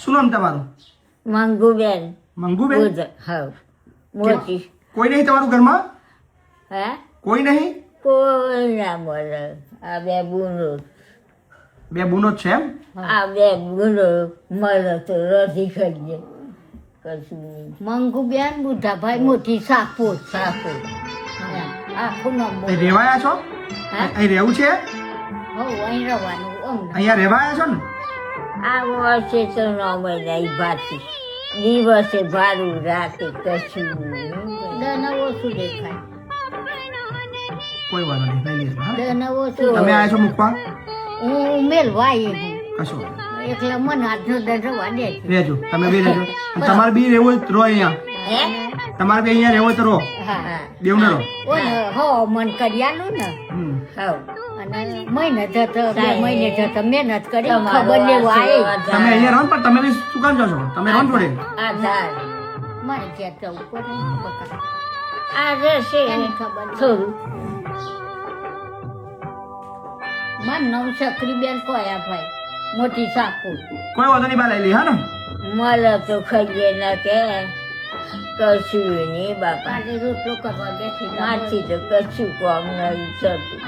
શું નામ તમારું? મંગુબેન. મંગુબેન. હા મોટી. કોઈ નહીં તમારું ઘરમાં? હે કોઈ નહીં? કોઈ ના મળે. આ બે બુનો. બે બુનો જ છે એમ? આ બે બુનો મળે તો રધી કરીએ કશું નહીં. મંગુબેન બુધાભાઈ મોટી સાપોત. આખું નામ અહીં રહેવાયા છો? અહીં રહેવું છે? અહીં રહેવાનું અમને. અહીંયા રહેવાયા છો ને? આ વર્ષે તો ન મહિના ભાતી દિવસે ભાડું રાતે કશું દના ઓછું દેખાય. કોઈ વાંધો નહીં, લઈ લેજો. હા? દના ઓછું. તમે આવ્યા છો મૂકવા? હું મેલવાઈ હું કશો વાંધો નહીં. એટલે મને આજનો દર રવા દે છે. રહેજો, તમે બી રહેજો. અને તમારે બી રહેવું હોય તો રહો અહીંયા. હે તમારે બી અહીંયા રહેવું હોય તો રહો. હા દેવને રહો. ઓને હો મન કર્યાનું ને હમ. હા અને મહિને જતો 2 મહિને જતો મહેનત કરી તમારો ખબર લેવા આવી. તમે અહીંયા રહો ને, પણ તમે બી શું કામ જાઓ છો? તમે રહો ને જોડે. આધાર મારે ઘેર જવું પડે. આ રહેશે એને ખબર નહીં. થોડું મારું નામ સક્રીબેન કોયા ભાઈ મોટી સાપુ. કોઈ વાંધો નહીં, બા લઈ લે. હા ને? મળે તો ખાઈએ ના કે કશું નહીં બાપા. કાલે રોટલો કરવા બેસી માથી તો કશું કામ નહીં થતું.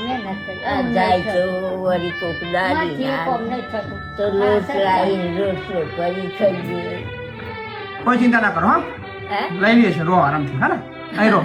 મહેનત કરી આ જાય તો વળી કોક દાડી માથી કોમ નહીં થતું. તો લોટ લાવીને રોટલો કરી ખાઈએ. કોઈ ચિંતા ના કરો. હા, હે લઈ લઈએ છે. રહો આરામથી. હા ને? અહીં રહો.